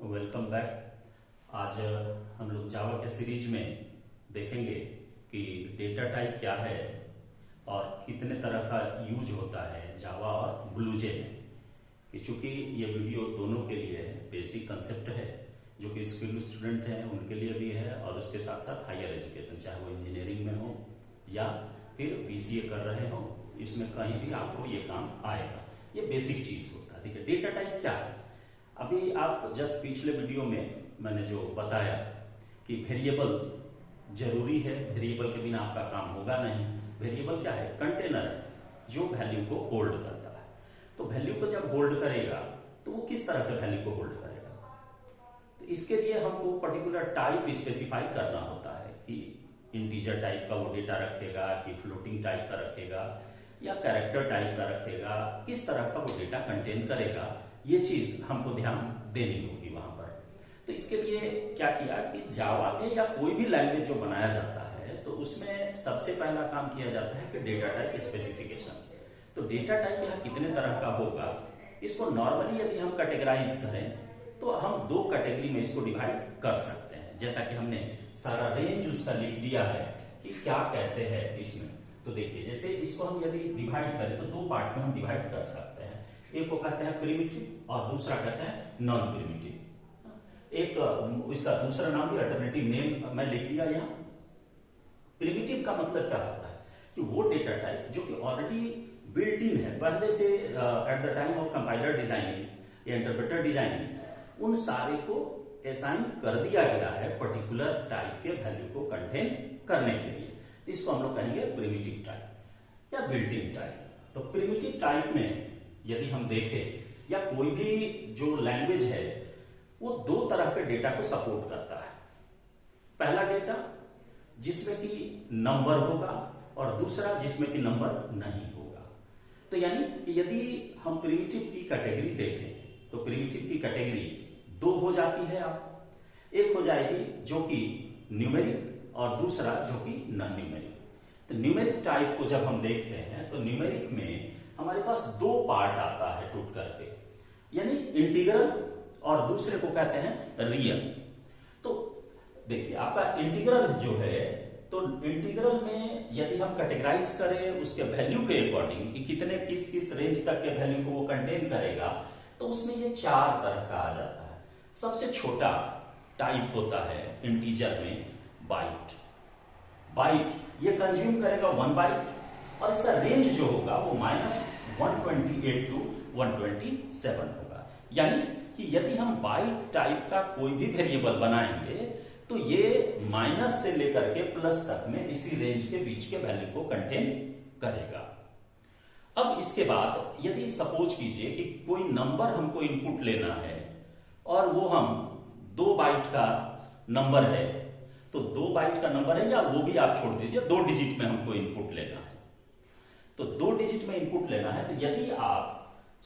Welcome back. आज हम लोग जावा के सीरीज में देखेंगे कि डेटा टाइप क्या है और कितने तरह का यूज होता है जावा और ब्लूजे में। कि चूंकि ये वीडियो दोनों के लिए है, बेसिक कंसेप्ट है जो कि स्किल स्टूडेंट हैं उनके लिए भी है और उसके साथ साथ हायर एजुकेशन, चाहे वो इंजीनियरिंग में हो या फिर बीसीए कर रहे हो, इसमें कहीं भी आपको ये काम आएगा। ये बेसिक चीज होता है। ठीक है, डेटा टाइप क्या है? अभी आप जस्ट पिछले वीडियो में मैंने जो बताया कि वेरिएबल जरूरी है, वेरिएबल के बिना आपका काम होगा नहीं। वेरिएबल क्या है? कंटेनर जो वैल्यू को होल्ड करता है। तो वैल्यू को जब होल्ड करेगा तो वो किस तरह के वैल्यू को होल्ड करेगा? तो इसके लिए हमको पर्टिकुलर टाइप स्पेसिफाई करना होता है कि इंटीजर टाइप का वो डेटा रखेगा कि फ्लोटिंग टाइप का रखेगा या कैरेक्टर टाइप का रखेगा, किस तरह का वो डेटा कंटेन करेगा, ये चीज हमको ध्यान देनी होगी वहां पर। तो इसके लिए क्या किया कि जावा में या कोई भी लैंग्वेज जो बनाया जाता है तो उसमें सबसे पहला काम किया जाता है कि डेटा टाइप स्पेसिफिकेशन। तो डेटा टाइप यहाँ कितने तरह का होगा, इसको नॉर्मली यदि हम कैटेगराइज करें तो हम दो कैटेगरी में इसको डिवाइड कर सकते हैं। जैसा कि हमने सारा रेंज उसका लिख दिया है कि क्या कैसे है इसमें। तो देखिए, जैसे इसको हम यदि डिवाइड करें तो दो पार्ट में हम डिवाइड कर सकते हैं। एक को कहते हैं प्रिमिटिव और दूसरा कहते हैं नॉन प्रिमिटिव। एक इसका दूसरा नाम भी अल्टरनेटिव नेम मैं लिख दिया यहाँ। प्रिमिटिव का मतलब क्या होता है कि वो डेटा टाइप जो कि ऑलरेडी बिल्ट इन है पहले से, at the time of compiler designing या इंटरप्रेटर डिजाइनिंग, उन सारे को असाइन कर दिया गया है पर्टिकुलर टाइप के वैल्यू को कंटेन करने के लिए। इसको हम लोग कहेंगे प्रिमिटिव टाइप या बिल्ट इन टाइप। तो प्रिमिटिव टाइप में यदि हम देखें या कोई भी जो लैंग्वेज है वो दो तरह के डेटा को सपोर्ट करता है। पहला डेटा जिसमें कि नंबर होगा और दूसरा जिसमें कि नंबर नहीं होगा। तो यानी कि यदि हम प्रिमिटिव की कैटेगरी देखें तो प्रिमिटिव की कैटेगरी दो हो जाती है। आप एक हो जाएगी जो कि न्यूमेरिक और दूसरा जो कि नॉन न्यूमेरिक। तो न्यूमेरिक टाइप को जब हम देखते हैं तो न्यूमेरिक में हमारे पास दो पार्ट आता है टूट करके, यानी इंटीग्रल और दूसरे को कहते हैं रियल। तो देखिए, आपका इंटीग्रल जो है तो इंटीग्रल में यदि हम कैटेगराइज करें उसके वैल्यू के अकॉर्डिंग कि कितने किस किस रेंज तक के वैल्यू को वो कंटेन करेगा, तो उसमें ये चार तरह का आ जाता है। सबसे छोटा टाइप होता है इंटीजर में बाइट। बाइट ये कंज्यूम करेगा 1 बाइट और इसका रेंज जो होगा वो -128 to 127 होगा। यानी कि यदि हम बाइट टाइप का कोई भी वेरिएबल बनाएंगे तो ये माइनस से लेकर के प्लस तक में इसी रेंज के बीच के वैल्यू को कंटेन करेगा। अब इसके बाद यदि सपोज कीजिए कि कोई नंबर हमको इनपुट लेना है और वो हम 2 बाइट का नंबर है, तो 2 बाइट का नंबर है या वो भी आप छोड़ दीजिए, 2 डिजिट में हमको इनपुट लेना है। तो 2 डिजिट में इनपुट लेना है तो यदि आप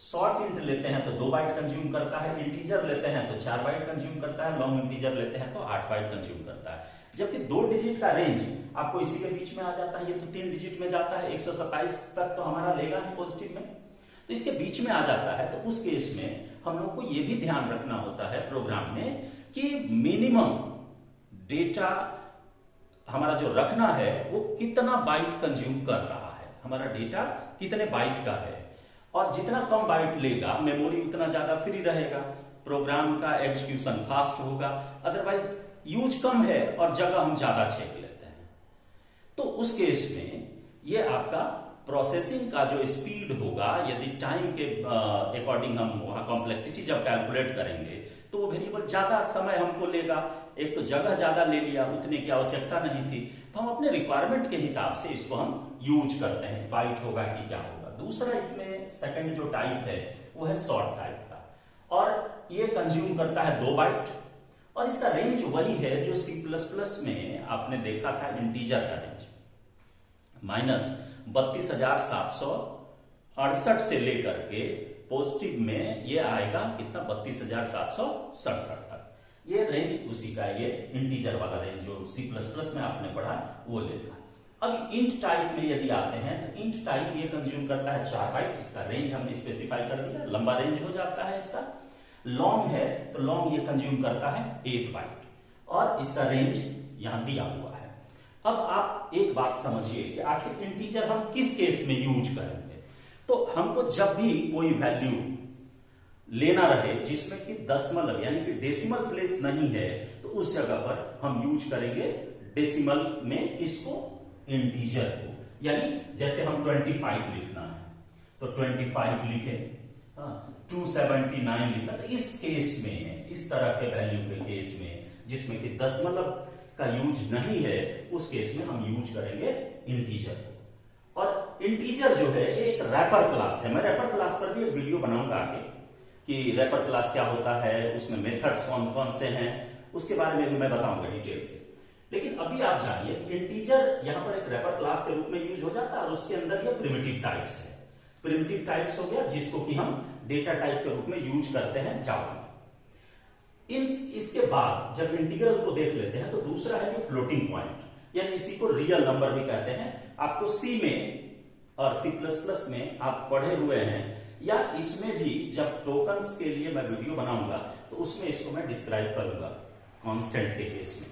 शॉर्ट इंट लेते हैं तो 2 बाइट कंज्यूम करता है, इंटीजर लेते हैं तो 4 बाइट कंज्यूम करता है, लॉन्ग इंटीजर लेते हैं तो 8 बाइट कंज्यूम करता है। जबकि 2 डिजिट का रेंज आपको इसी के बीच में आ जाता है। ये तो 3 डिजिट में जाता है, 127 तक तो हमारा लेगा है पॉजिटिव में, तो इसके बीच में आ जाता है। तो उस केस में हम लोग को यह भी ध्यान रखना होता है प्रोग्राम में कि मिनिमम डेटा हमारा जो रखना है वो कितना बाइट कंज्यूम कर रहा है, हमारा डेटा कितने बाइट का है। और जितना कम बाइट लेगा मेमोरी उतना ज्यादा फ्री रहेगा, प्रोग्राम का एग्जीक्यूशन फास्ट होगा। अदरवाइज यूज कम है और जगह हम ज्यादा छेक लेते हैं, तो उस केस में ये आपका प्रोसेसिंग का जो स्पीड होगा, यदि टाइम के अकॉर्डिंग हम वहां कॉम्प्लेक्सिटी जब कैलकुलेट करेंगे तो वो वेरिएबल ज्यादा समय हमको लेगा। एक तो जगह ज्यादा ले लिया, उतने की आवश्यकता नहीं थी, तो हम अपने रिक्वायरमेंट के हिसाब से इसको हम यूज करते हैं, बाइट होगा कि क्या होगा। दूसरा इसमें सेकंड जो टाइप है वो है शॉर्ट टाइप का, और ये कंज्यूम करता है 2 बाइट और इसका रेंज वही है जो C++ में आपने देखा था इंटीजर का रेंज, -32,768 से लेकर के पॉजिटिव में ये आएगा कितना, 32,767 तक। ये रेंज उसी का, ये इंटीजर वाला रेंज जो C++ में आपने पढ़ा वो लेता है। अब इंट टाइप में यदि आते हैं तो इंट टाइप ये कंज्यूम करता है 4 बाइट। इसका रेंज हमने स्पेसिफाई कर दिया, लंबा रेंज हो जाता है इसका। लॉन्ग है तो लॉन्ग ये कंज्यूम करता है 8 बाइट और इसका रेंज यहां दिया हुआ है। अब आप एक बात समझिए कि आखिर इंटीजर हम किस केस में यूज करेंगे। तो हमको जब भी कोई वैल्यू लेना रहे जिसमें कि दशमलव यानी कि डेसिमल प्लेस नहीं है, तो उस जगह पर हम यूज करेंगे डेसिमल में किसको, इंटीजर को। यानी जैसे हम 25 लिखना है तो 25 लिखे, 279 लिखा, तो इस केस में, इस तरह के वैल्यू के केस में जिसमें कि दशमलव का यूज नहीं है, उस केस में हम यूज करेंगे इंटीजर को। और इंटीजर जो है ये एक रैपर क्लास है। मैं रैपर क्लास पर भी एक वीडियो बनाऊंगा आगे कि रैपर क्लास क्या होता है, उसमें मेथड्स कौन कौन से हैं, उसके बारे में भी मैं बताऊंगा डिटेल से। लेकिन अभी आप जानिए इंटीजर यहां पर एक रैपर क्लास के रूप में यूज हो जाता है और उसके अंदर ये प्रिमिटिव टाइप्स है। प्रिमिटिव टाइप्स हो गया जिसको कि हम डेटा टाइप के रूप में यूज करते हैं जावा में। इसके बाद जब इंटीग्रल को देख लेते हैं तो दूसरा है कि फ्लोटिंग पॉइंट, यानी इसी को रियल नंबर भी कहते हैं। आपको सी में और C++ में आप पढ़े हुए हैं, या इसमें भी जब टोकन्स के लिए मैं वीडियो बनाऊंगा तो उसमें इसको मैं डिस्क्राइब करूंगा कांस्टेंट के केस में।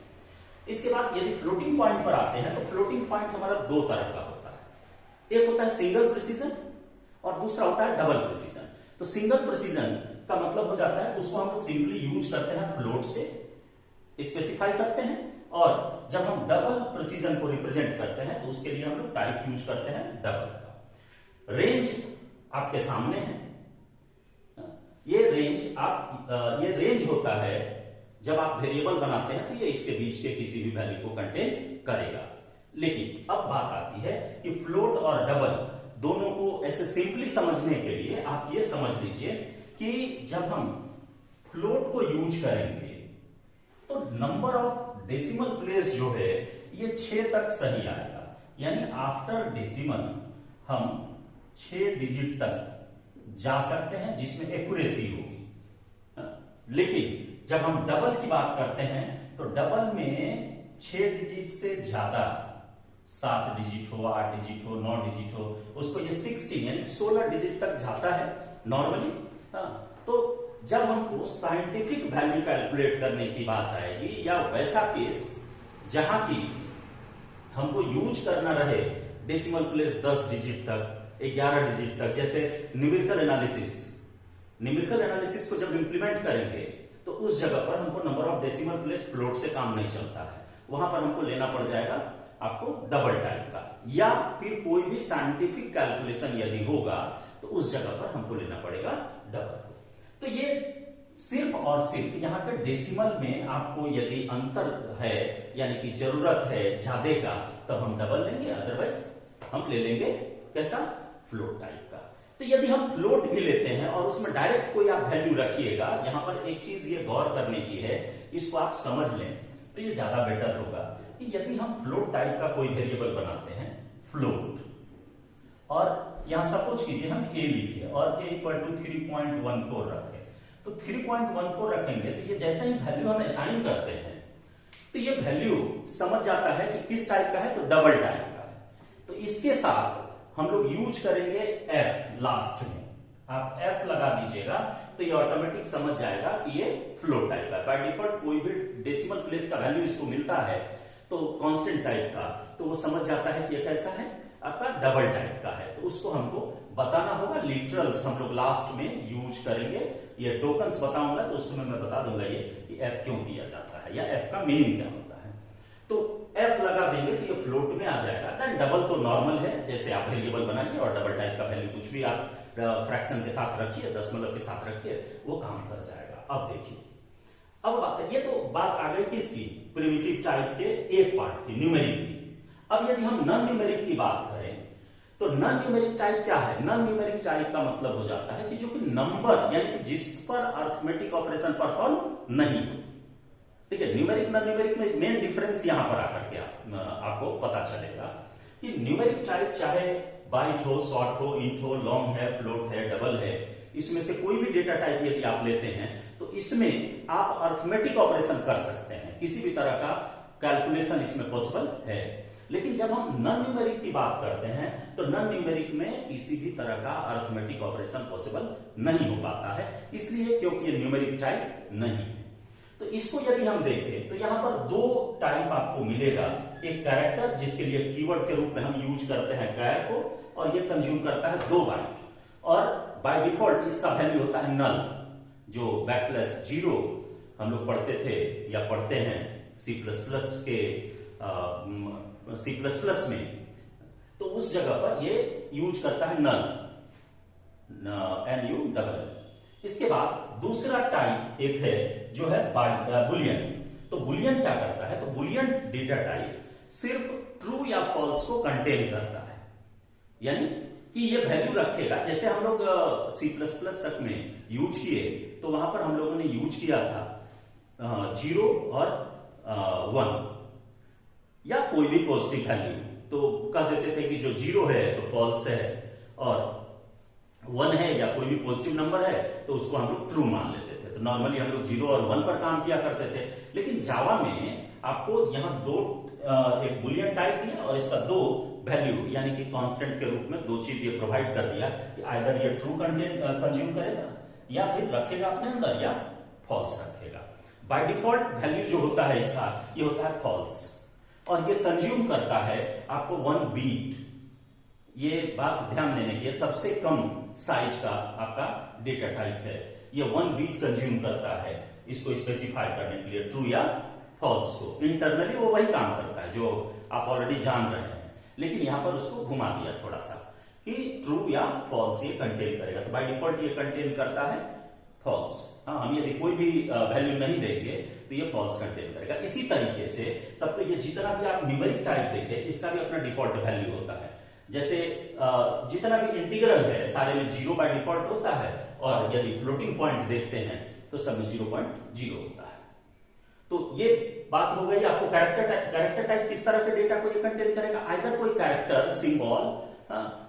इसके बाद यदि फ्लोटिंग पॉइंट पर आते हैं तो फ्लोटिंग पॉइंट हमारा दो तरह का होता है। एक होता है सिंगल प्रिसीजन और दूसरा होता है डबल प्रिसीजन। तो सिंगल प्रिसीजन का मतलब हो जाता है उसको हम लोग सिंपली यूज करते हैं फ्लोट से स्पेसिफाई करते हैं, और जब हम डबल प्रिसीजन को रिप्रेजेंट करते हैं तो उसके लिए हम लोग टाइप यूज करते हैं डबल का। रेंज आपके सामने है, ये रेंज होता है जब आप वेरिएबल बनाते हैं तो ये इसके बीच के किसी भी वैल्यू को कंटेन करेगा। लेकिन अब बात आती है कि फ्लोट और डबल दोनों को ऐसे सिंपली समझने के लिए आप ये समझ लीजिए कि जब हम फ्लोट को यूज करेंगे तो नंबर ऑफ डेसिमल प्लेस जो है ये 6 तक सही आएगा। यानी आफ्टर डेसिमल हम 6 डिजिट तक जा सकते हैं जिसमें एक्यूरेसी होगी। लेकिन जब हम डबल की बात करते हैं तो डबल में 6 डिजिट से ज्यादा, 7 डिजिट हो, 8 डिजिट हो, 9 डिजिट हो, उसको ये 16 यानी 16 डिजिट तक जाता है नॉर्मली। तो जब हमको साइंटिफिक वैल्यू कैलकुलेट करने की बात आएगी या वैसा केस जहां की हमको यूज करना रहे डेसिमल प्लेस 10 डिजिट तक, 11 डिजिट तक, जैसे न्यूमेरिकल एनालिसिस को जब इंप्लीमेंट करेंगे तो उस जगह पर हमको number of decimal place float से काम नहीं चलता है, वहां पर हमको लेना पड़ जाएगा आपको डबल टाइप का, या फिर कोई भी साइंटिफिक कैलकुलेशन यदि होगा तो उस जगह पर हमको लेना पड़ेगा डबल। तो ये सिर्फ और सिर्फ यहाँ पे डेसिमल में आपको यदि अंतर है यानी कि जरूरत है ज्यादा का तब हम डबल लेंगे, अदरवाइज हम ले लेंगे कैसा, फ्लोट टाइप का। तो यदि हम फ्लोट भी लेते हैं और उसमें डायरेक्ट कोई आप वैल्यू रखिएगा, यहां पर एक चीज ये गौर करने की है, इसको आप समझ लें तो ये ज्यादा बेटर होगा कि यदि हम फ्लोट टाइप का कोई वेरिएबल बनाते हैं फ्लोट, और यहां सपोज कीजिए हम a लिखिए और a इक्वल टू 3.14 रखें, तो 3.14 रखेंगे तो ये जैसा ही वैल्यू हम असाइन करते हैं तो ये वैल्यू समझ जाता है कि किस टाइप का है, तो डबल टाइप का है। तो इसके साथ हम लोग यूज करेंगे f लास्ट में, आप f लगा दीजिएगा तो ये ऑटोमेटिक समझ जाएगा कि ये फ्लोट टाइप का। बाय डिफॉल्ट कोई भी डेसिमल प्लेस का वैल्यू इसको मिलता है तो कांस्टेंट टाइप का, तो वो समझ जाता है कि ये कैसा है, आपका डबल टाइप का है। तो उसको हमको बताना होगा, लिटरल्स हम लोग लास्ट में यूज करेंगे। ये टोकन्स बताऊंगा तो उस समय मैं बता दूंगा ये कि f क्यों दिया जाता है या f का मीनिंग क्या होता है। तो f लगा देंगे तो ये फ्लोट में आ जाएगा। देन डबल तो नॉर्मल है, जैसे आप वेरिएबल बनाइए और डबल टाइप का वैल्यू कुछ भी आप फ्रैक्शन के साथ रखिए, दशमलव के साथ रखिए, वो काम कर जाएगा। अब देखिए, अब बात है, ये तो बात आ गई किसकी, प्रिमिटिव टाइप के एक पार्ट की, न्यूमेरिक की। अब यदि हम नॉन न्यूमेरिक की बात करें तो नॉन न्यूमेरिक टाइप क्या है, नॉन न्यूमेरिक टाइप का मतलब हो जाता है कि जो कि नंबर यानी कि जिस पर अर्थमेटिक ऑपरेशन परफॉर्म नहीं हो। ठीक है, न्यूमेरिक नॉन न्यूमेरिक में मेन डिफरेंस यहां पर आकर के आपको पता चलेगा कि न्यूमेरिक टाइप चाहे बाइट हो, शॉर्ट हो, इंट हो, लॉन्ग है, फ्लोट है, डबल है, इसमें से कोई भी डेटा टाइप यदि आप लेते हैं तो इसमें आप अर्थमेटिक ऑपरेशन कर सकते हैं, किसी भी तरह का कैलकुलेशन इसमें पॉसिबल है। लेकिन जब हम नॉन न्यूमेरिक की बात करते हैं तो नॉन न्यूमेरिक में किसी भी तरह का अरिथमेटिक ऑपरेशन पॉसिबल नहीं हो पाता है, इसलिए क्योंकि ये न्यूमेरिक टाइप नहीं है। तो इसको यदि हम देखें तो यहां पर दो टाइप आपको मिलेगा, एक कैरेक्टर जिसके लिए कीवर्ड के रूप में हम यूज करते हैं कैर को, और ये कंज्यूम करता है 2 बाइट, और बाय डिफॉल्ट इसका वैल्यू होता है नल, जो \0 हम लोग पढ़ते थे या पढ़ते हैं C++ में, तो उस जगह पर ये यूज करता है नल, NULL। इसके बाद दूसरा टाइप एक है जो है बुलियन। तो बुलियन क्या करता है, तो बुलियन डेटा टाइप सिर्फ ट्रू या फॉल्स को कंटेन करता है, यानी कि ये वैल्यू रखेगा। जैसे हम लोग C++ तक में यूज किए, तो वहां पर हम लोगों ने यूज किया था 0 और 1 या कोई भी पॉजिटिव वैल्यू, तो कह देते थे कि जो 0 है तो फॉल्स है, और 1 है या कोई भी पॉजिटिव नंबर है तो उसको हम लोग ट्रू मान लेते थे। तो नॉर्मली हम लोग 0 और 1 पर काम किया करते थे। लेकिन जावा में आपको यहाँ एक बुलियन टाइप दिया और इसका 2 वैल्यू यानी कि कांस्टेंट के रूप में 2 चीज ये प्रोवाइड कर दिया कि आइदर ये ट्रू कंज्यूम करेगा या फिर रखेगा अपने अंदर, या फॉल्स रखेगा। बाय डिफॉल्ट वैल्यू जो होता है इसका, ये होता है फॉल्स, और ये कंज्यूम करता है आपको 1 बीट। ये बात ध्यान देने की, सबसे कम साइज का आपका डेटा टाइप है, ये 1 बीट कंज्यूम करता है इसको स्पेसिफाई करने के लिए ट्रू या फॉल्स को। इंटरनली वो वही काम करता है जो आप ऑलरेडी जान रहे हैं, लेकिन यहां पर उसको घुमा दिया थोड़ा सा कि ट्रू या फॉल्स ये कंटेन करेगा। तो बाय डिफॉल्ट ये कंटेन करता है फॉल्स। हाँ, हम यदि कोई भी वैल्यू नहीं देंगे तो ये फॉल्स कंटेन करेगा। इसी तरीके से तब तो ये जितना भी आप न्यूमेरिक टाइप देखें, इसका भी अपना डिफॉल्ट वैल्यू होता है। जैसे जितना भी इंटीग्रल है सारे में 0 बाय डिफॉल्ट होता है, और यदि फ्लोटिंग पॉइंट देखते हैं तो सब में 0.0 होता है। तो ये बात हो गई आपको कैरेक्टर टाइप किस तरह के डेटा को ये कंटेन करेगा। आइदर कोई कैरेक्टर, सिंबल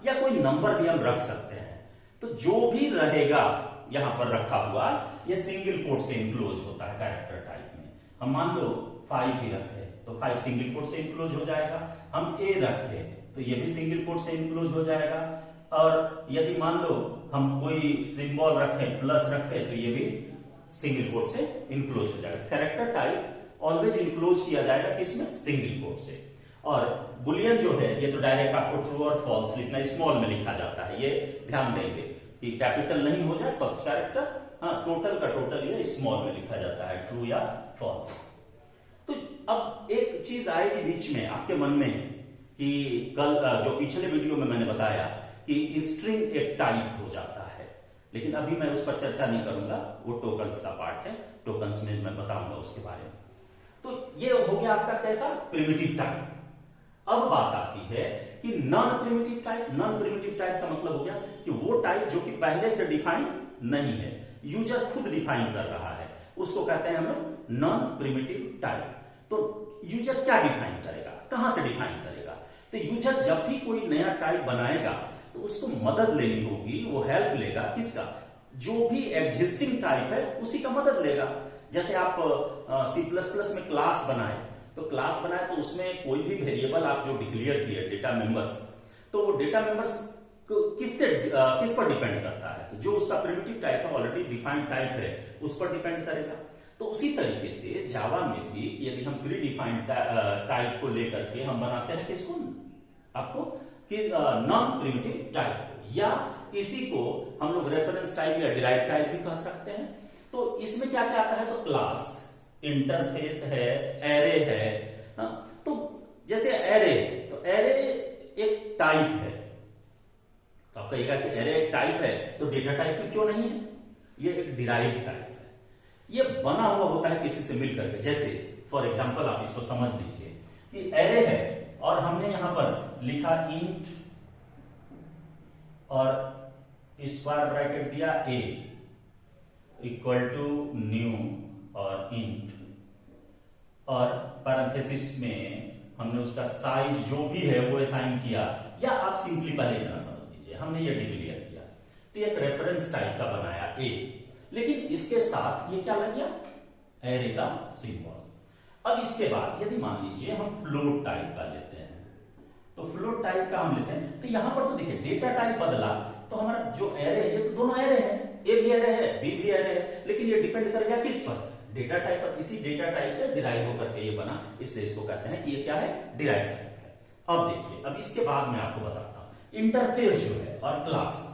या कोई नंबर भी हम रख सकते हैं। तो जो भी रहेगा यहां पर रखा हुआ, ये सिंगल कोट से इंक्लोज होता है कैरेक्टर टाइप में। हम मान लो 5 ही रखे तो 5 सिंगल कोट से इंक्लोज हो जाएगा। हम A रखे तो ये भी सिंगल कोट से इंक्लोज हो जाएगा। और यदि मान लो हम कोई सिंबल रखें, प्लस रखें, तो ये भी सिंगल कोट से इंक्लोज हो जाएगा। कैरेक्टर टाइप ऑलवेज इंक्लोज किया जाएगा किसमें, सिंगल कोट से। और बुलियन जो है ये तो डायरेक्ट आपको ट्रू और फॉल्स लिखना, स्मॉल में लिखा जाता है। ये ध्यान देंगे कि कैपिटल नहीं हो जाए फर्स्ट कैरेक्टर, हाँ, टोटल का टोटल ये स्मॉल में लिखा जाता है, ट्रू या फॉल्स। तो अब एक चीज आएगी बीच में आपके मन में कि कल जो पिछले वीडियो में मैंने बताया कि स्ट्रिंग एक टाइप हो जाता है, लेकिन अभी मैं उस पर चर्चा नहीं करूंगा, वो टोकन्स का पार्ट है, टोकन्स में मैं बताऊंगा उसके बारे में। तो ये हो गया आपका कैसा, प्रिमिटिव टाइप। अब बात आती है कि non primitive type. Non primitive type का मतलब हो गया कि वो टाइप जो कि पहले से डिफाइन नहीं है, यूजर खुद डिफाइन कर रहा है, उसको कहते हैं हम लोग नॉन प्रिमिटिव टाइप। तो यूजर क्या डिफाइन करेगा, कहां से डिफाइन करेगा, तो यूजर जब भी कोई नया टाइप बनाएगा तो उसको मदद लेनी होगी, वो हेल्प लेगा किसका, जो भी एग्जिस्टिंग टाइप है उसी का मदद लेगा। जैसे आप C++ में क्लास बनाए, तो क्लास बनाए तो उसमें कोई भी वेरिएबल आप जो डिक्लेयर किए डेटा मेंबर्स, तो वो डेटा मेंबर्स किस पर डिपेंड करता है, तो जो उसका प्रिमिटिव टाइप है, ऑलरेडी डिफाइंड टाइप है, उस पर डिपेंड करेगा। तो उसी तरीके से जावा में भी यदि हम प्री डिफाइंड टाइप को लेकर के हम बनाते हैं किसको, आपको कि नॉन प्रिमिटिव टाइप, या इसी को हम लोग रेफरेंस टाइप या डिराइव टाइप भी कह सकते हैं। तो इसमें क्या क्या आता है, तो क्लास, इंटरफेस है, एरे है। तो जैसे एरे, तो एरे एक टाइप है, तो आप कहिएगा कि एरे एक टाइप है तो डेटा टाइप में क्यों नहीं है, ये एक डिराइव टाइप है, ये बना हुआ होता है किसी से मिलकर के। जैसे फॉर एग्जांपल आप इसको समझ लीजिए कि एरे है और हमने यहां पर लिखा इंट और स्क्वायर ब्रैकेट दिया a इक्वल टू न्यू और इंट, और पैरेंथेसिस में हमने उसका साइज जो भी है वो असाइन किया, या आप सिंपली पहले इतना समझ लीजिए हमने ये डिक्लेयर किया, तो एक रेफरेंस टाइप का बनाया a, लेकिन इसके साथ ये क्या लग गया, एरे का सिंबल। अब इसके बाद यदि मान लीजिए हम फ्लोट टाइप का लेते हैं, तो फ्लोट टाइप का हम लेते हैं। तो यहां पर तो देखिए डेटा टाइप बदला तो हमारा जो एरे है ये तो दोनों एरे है, ए भी एरे है बी भी एरे है, लेकिन ये डिपेंड कर गया किस पर, डेटा टाइप पर। इसी डेटा टाइप से डिराइव होकर के ये बना, इसलिए इसको कहते हैं कि ये क्या है, डिराइव टाइप है। अब देखिए, अब इसके बाद मैं आपको बताता हूं इंटरफेस जो है और क्लास।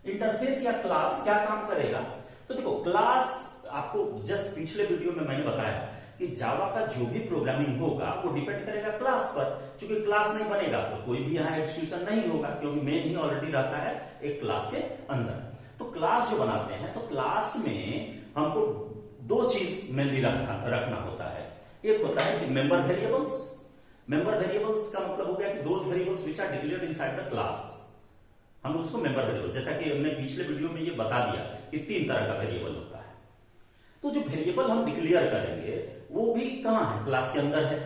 इंटरफेस या क्लास क्या काम करेगा, तो देखो क्लास आपको जस्ट पिछले वीडियो में मैंने बताया कि जावा का जो भी प्रोग्रामिंग होगा वो डिपेंड करेगा क्लास पर। क्योंकि क्लास नहीं बनेगा तो कोई भी यहाँ एग्जीक्यूशन नहीं होगा, क्योंकि मेन ही ऑलरेडी रहता है एक क्लास के अंदर। तो क्लास जो बनाते हैं तो क्लास में हमको दो चीज मेनली रखना होता है। एक होता है कि मेंबर वेरिएबल्स। मेंबर वेरिएबल्स का मतलब हो गया कि those variables which are declared inside the class, हम उसको मेंबर वेरिएबल, जैसा कि हमने पिछले वीडियो में ये बता दिया कि 3 तरह का वेरिएबल होता है। तो जो वेरिएबल हम डिक्लेयर करेंगे वो भी कहां है, क्लास के अंदर है।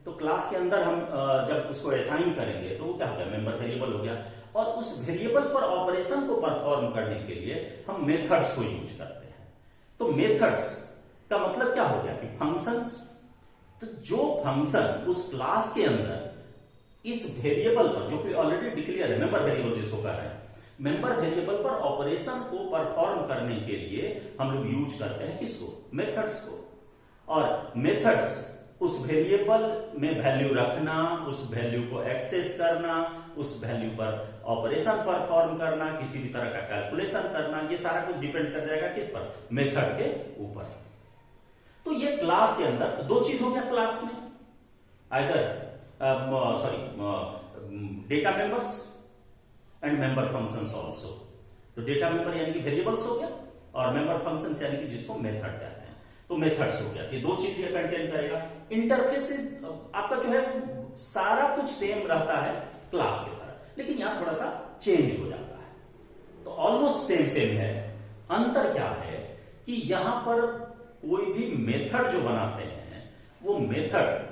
तो क्लास के अंदर हम जब उसको असाइन करेंगे तो वो क्या हो गया, मेंबर वेरिएबल हो गया। और उस वेरिएबल पर ऑपरेशन को परफॉर्म करने के लिए हम मेथड्स को यूज करते हैं। तो मेथड्स का मतलब क्या हो गया कि फंक्शंस। तो जो फंक्शन उस क्लास के अंदर इस वेरिएबल पर, जो कि ऑलरेडी डिक्लेयर है, मेंबर वेरिएबल जिसको कह रहे हैं, मेंबर वेरिएबल पर ऑपरेशन को परफॉर्म करने के लिए हम लोग यूज करते हैं किसको, मेथड्स को। और मेथड्स उस वेरिएबल में वैल्यू रखना, उस वैल्यू को एक्सेस करना, उस वैल्यू पर ऑपरेशन परफॉर्म करना, किसी भी तरह का कैलकुलेशन करना, ये सारा कुछ डिपेंड कर जाएगा किस पर, मेथड के ऊपर। तो ये क्लास के अंदर दो चीज हो गया क्लास में, either data members and member functions also. तो डेटा मेंबर यानी कि वेरिएबल्स हो गया, और मेंबर फंक्शंस यानी कि जिसको मेथड कहते हैं। तो मेथड्स हो गया, ये दो चीज ये कंटेन करेगा। इंटरफेस आपका जो है वो सारा कुछ सेम रहता है क्लास की तरह, लेकिन यहां थोड़ा सा चेंज हो जाता है। तो ऑलमोस्ट सेम है। अंतर क्या है कि यहां पर कोई भी मेथड जो बनाते हैं वो मेथड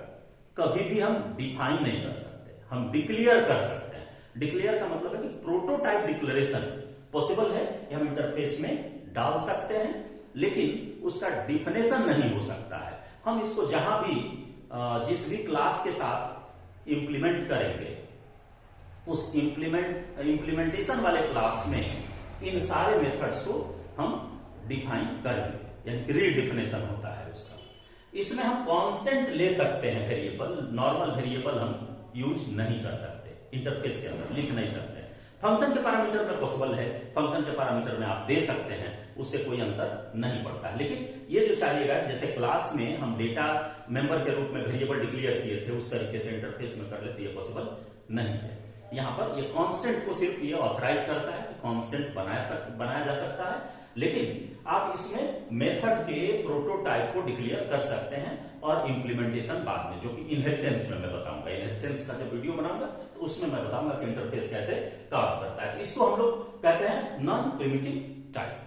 कभी भी हम डिफाइन नहीं कर सकते, हम डिक्लेयर कर सकते हैं। डिक्लेयर का मतलब है कि प्रोटोटाइप डिक्लेरेशन पॉसिबल है, हम इंटरफेस में डाल सकते हैं, लेकिन उसका डिफिनेशन नहीं हो सकता है। हम इसको जहां भी जिस भी क्लास के साथ इंप्लीमेंट करेंगे उस इंप्लीमेंटेशन वाले क्लास में इन सारे मेथड्स को हम डिफाइन करेंगे, यानी कि रीडिफिनेशन होता है उसका। इसमें हम कांस्टेंट ले सकते हैं वेरिएबल, नॉर्मल वेरिएबल हम यूज नहीं कर सकते, इंटरफेस के अंदर लिख नहीं सकते। फंक्शन के पैरामीटर में पॉसिबल है, फंक्शन के पैरामीटर में आप दे सकते हैं, उससे कोई अंतर नहीं पड़ता है। लेकिन ये जो चाहिएगा, जैसे क्लास में हम डेटा मेंबर के रूप में वेरिएबल डिक्लेयर किए थे, उस तरीके से इंटरफेस में कर लेते, ये पॉसिबल नहीं है। यहां पर ये कांस्टेंट को सिर्फ ये ऑथराइज करता है कि कांस्टेंट बनाया जा सकता है, लेकिन आप इसमें मेथड के प्रोटोटाइप को डिक्लेयर कर सकते हैं और इंप्लीमेंटेशन बाद में, जो कि इनहेरिटेंस में मैं बताऊंगा। इनहेरिटेंस का जब वीडियो बनाऊंगा तो उसमें मैं बताऊंगा कि इंटरफेस कैसे काम करता है। इसको हम लोग कहते हैं नॉन प्रिमिटिव टाइप।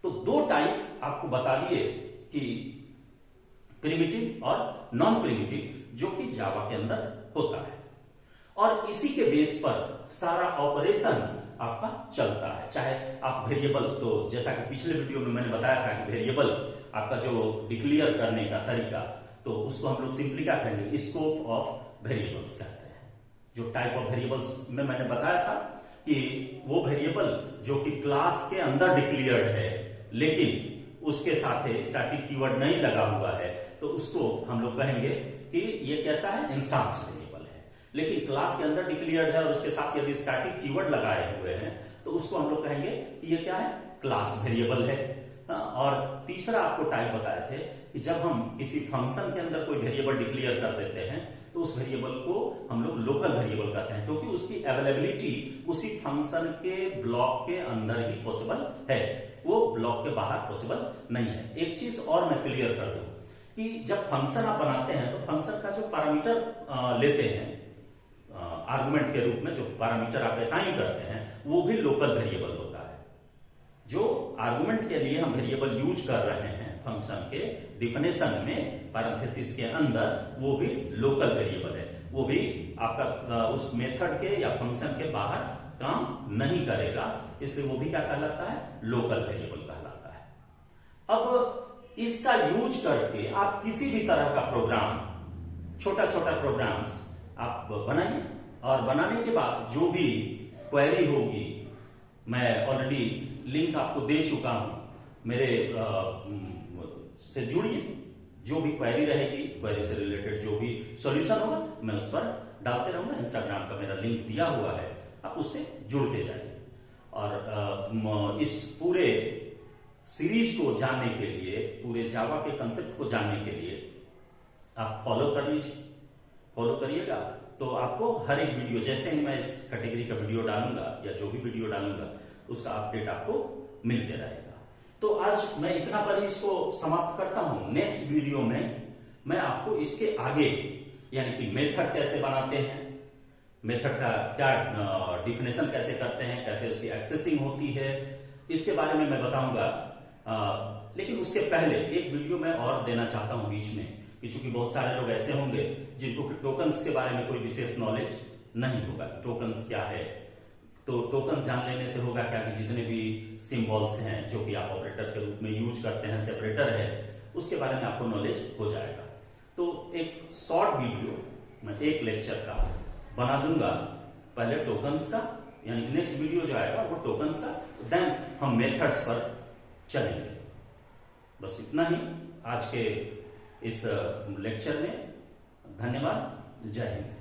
तो दो टाइप आपको बता दिए कि प्रिमिटिव और नॉन प्रिमिटिव, जो कि जावा के अंदर होता है, और इसी के बेस पर सारा ऑपरेशन आपका चलता है। चाहे आप वेरिएबल, तो जैसा कि पिछले वीडियो में मैंने बताया था कि वेरिएबल आपका जो डिक्लेयर करने का तरीका, तो उसको हम लोग सिंपली क्या कहेंगे, स्कोप ऑफ वेरिएबल्स कहते हैं। जो टाइप ऑफ वेरिएबल्स में मैंने बताया था कि वो वेरिएबल जो कि क्लास के अंदर डिक्लेयर्ड है लेकिन उसके साथ स्टैटिक कीवर्ड नहीं लगा हुआ है, तो उसको हम लोग कहेंगे कि ये कैसा है, इंस्टांस वेरिएबल है। लेकिन क्लास के अंदर डिक्लेयर्ड है और उसके साथ यदि स्टैटिक कीवर्ड लगाए हुए हैं तो उसको हम लोग कहेंगे कि ये क्या है, क्लास वेरिएबल है। और तीसरा आपको टाइप बताए थे कि जब हम किसी फंक्शन के अंदर कोई वेरिएबल डिक्लेयर कर देते हैं तो उस वेरिएबल को हम लोग लोकल वेरिएबल कहते हैं, क्योंकि उसकी अवेलेबिलिटी उसी फंक्शन के ब्लॉक के अंदर ही पॉसिबल है, वो ब्लॉक के बाहर पॉसिबल नहीं है। एक चीज और मैं क्लियर कर दूं कि जब फंक्शन आप बनाते हैं तो फंक्शन का जो पैरामीटर लेते हैं आर्गुमेंट के रूप में, जो पैरामीटर आप असाइन करते हैं, वो भी लोकल वेरिएबल होता है। जो आर्गुमेंट के लिए हम वेरिएबल यूज कर रहे हैं फंक्शन के डिफिनेशन में पैरेंथेसिस के अंदर, वो भी लोकल वेरिएबल है। वो भी आपका उस मेथड के या फंक्शन के बाहर काम नहीं करेगा, इसलिए वो भी क्या कहलाता है, लोकल वेरिएबल कहलाता है। अब इसका यूज करके आप किसी भी तरह का प्रोग्राम, छोटा छोटा प्रोग्राम्स आप बनाइए। और बनाने के बाद जो भी क्वेरी होगी, मैं ऑलरेडी लिंक आपको दे चुका हूं, मेरे से जुड़िए। जो भी क्वेरी रहेगी, क्वेरी से रिलेटेड जो भी सॉल्यूशन होगा, मैं उस पर डालते रहूंगा। इंस्टाग्राम का मेरा लिंक दिया हुआ है, आप उससे जुड़ते जाइए। और इस पूरे सीरीज को जानने के लिए, पूरे जावा के कंसेप्ट को जानने के लिए आप फॉलो कर लीजिए, फॉलो करिएगा। तो आपको हर एक वीडियो, जैसे ही मैं इस कैटेगरी का वीडियो डालूंगा या जो भी वीडियो डालूंगा, उसका अपडेट आपको मिलते रहेगा। तो आज मैं इतना पर इसको समाप्त करता हूं। नेक्स्ट वीडियो में मैं आपको इसके आगे, यानी कि मेथड कैसे बनाते हैं, मेथड का क्या डिफिनेशन कैसे करते हैं, कैसे उसकी एक्सेसिंग होती है, इसके बारे में मैं बताऊंगा। लेकिन उसके पहले एक वीडियो मैं और देना चाहता हूं बीच में, कि चूंकि बहुत सारे लोग ऐसे होंगे जिनको टोकन्स के बारे में कोई विशेष नॉलेज नहीं होगा। टोकन्स क्या है, तो टोकन्स जान लेने से होगा क्या कि जितने भी सिंबल्स हैं जो कि आप ऑपरेटर के रूप में यूज करते हैं, सेपरेटर है, उसके बारे में आपको नॉलेज हो जाएगा। तो एक शॉर्ट वीडियो मैं एक लेक्चर का बना दूंगा, पहले टोकन्स का, यानी नेक्स्ट वीडियो जो आएगा वो टोकन्स का, देन हम मेथड्स पर चलेंगे। बस इतना ही आज के इस लेक्चर में। धन्यवाद। जय हिंद।